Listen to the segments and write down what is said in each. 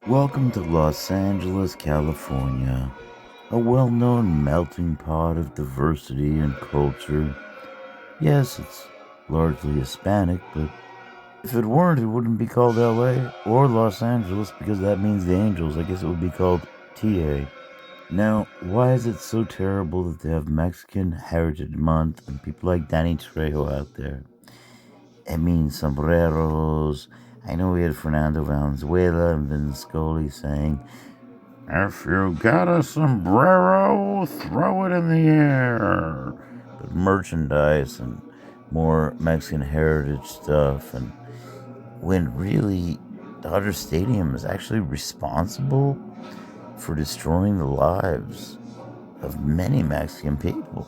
Welcome to Los Angeles, California, a well-known melting pot of diversity and culture. Yes, it's largely Hispanic, but if it weren't, it wouldn't be called LA or Los Angeles because that means the Angels. I guess it would be called TA. Now, why is it so terrible that they have Mexican Heritage Month and people like Danny Trejo out there? I mean, sombreros. I know we had Fernando Valenzuela and Vin Scully saying, "If you got a sombrero, throw it in the air." But merchandise and more Mexican heritage stuff, and when really Dodger Stadium is actually responsible for destroying the lives of many Mexican people.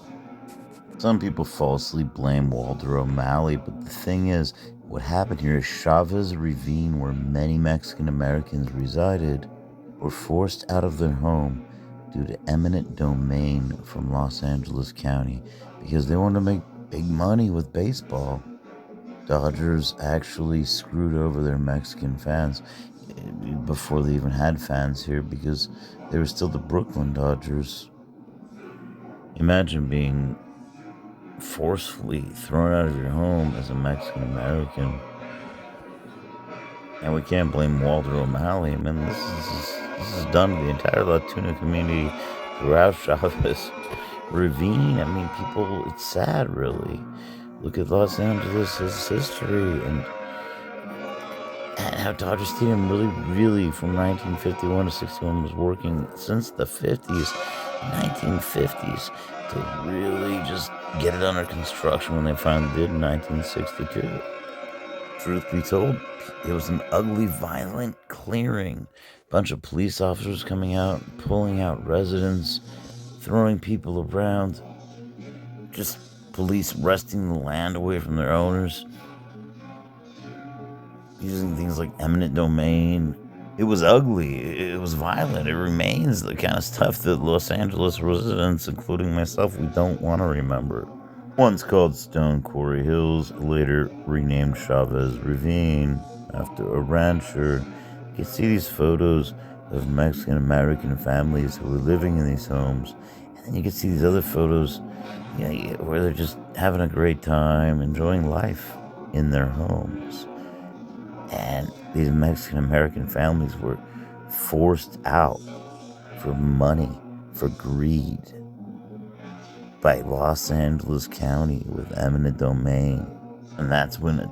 Some people falsely blame Walter O'Malley, but the thing is, what happened here is Chavez Ravine, where many Mexican Americans resided, were forced out of their home due to eminent domain from Los Angeles County because they wanted to make big money with baseball. Dodgers actually screwed over their Mexican fans before they even had fans here because they were still the Brooklyn Dodgers. Imagine being forcefully thrown out of your home as a Mexican American. And we can't blame Walter O'Malley. I mean, this is done to the entire Latino community throughout Chavez Ravine. I mean, people, it's sad, really. Look at Los Angeles' history and how Dodger Stadium really, from 1951 to 61, was working since the 50s, 1950s, to really just get it under construction when they finally did in 1962. Truth be told, it was an ugly, violent clearing. Bunch of police officers coming out, pulling out residents, throwing people around, just police wresting the land away from their owners, using things like eminent domain. It was ugly, it was violent, it remains the kind of stuff that Los Angeles residents, including myself, we don't want to remember. Once called Stone Quarry Hills, later renamed Chavez Ravine after a rancher. You can see these photos of Mexican American families who were living in these homes, and then you can see these other photos, where they're just having a great time, enjoying life in their homes. And these Mexican American families were forced out for money, for greed, by Los Angeles County with eminent domain. And that's when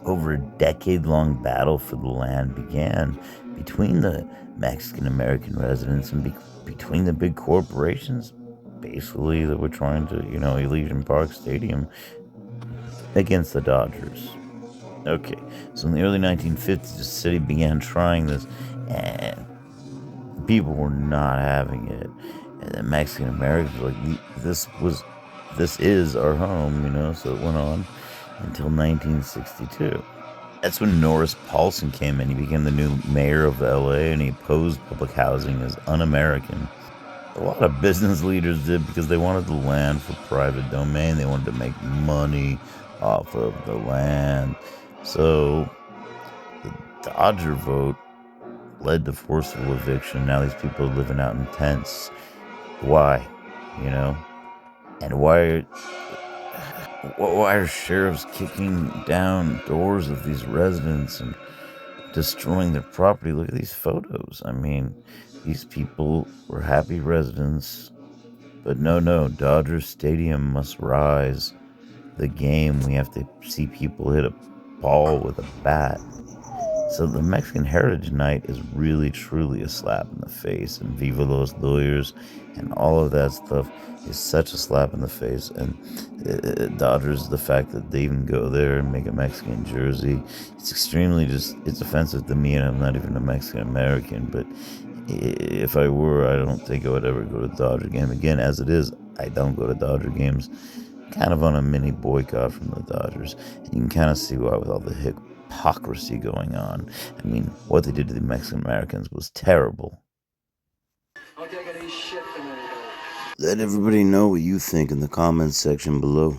over a decade-long battle for the land began between the Mexican American residents and between the big corporations, basically, that were trying to, Elysian Park Stadium against the Dodgers. Okay, so in the early 1950s, the city began trying this, and people were not having it. And the Mexican Americans were like, this is our home, so it went on until 1962. That's when Norris Paulson came in. He became the new mayor of LA, and he opposed public housing as un-American. A lot of business leaders did because they wanted the land for private domain. They wanted to make money off of the land. So the Dodger vote led to forceful eviction. Now these people are living out in tents. Why? And why are sheriffs kicking down doors of these residents and destroying their property? Look at these photos. I mean, these people were happy residents, but no, Dodger Stadium must rise. The game, we have to see people hit a ball with a bat. So the Mexican Heritage Night is really, truly a slap in the face, and Viva los Lawyers and all of that stuff is such a slap in the face. And Dodgers, the fact that they even go there and make a Mexican jersey, it's extremely it's offensive to me, and I'm not even a Mexican American, but if I were, I don't think I would ever go to a Dodger game again. As it is, I don't go to Dodger games, kind of on a mini boycott from the Dodgers, and you can kind of see why with all the hypocrisy going on. I mean, what they did to the Mexican Americans was terrible. Let everybody know what you think in the comments section below.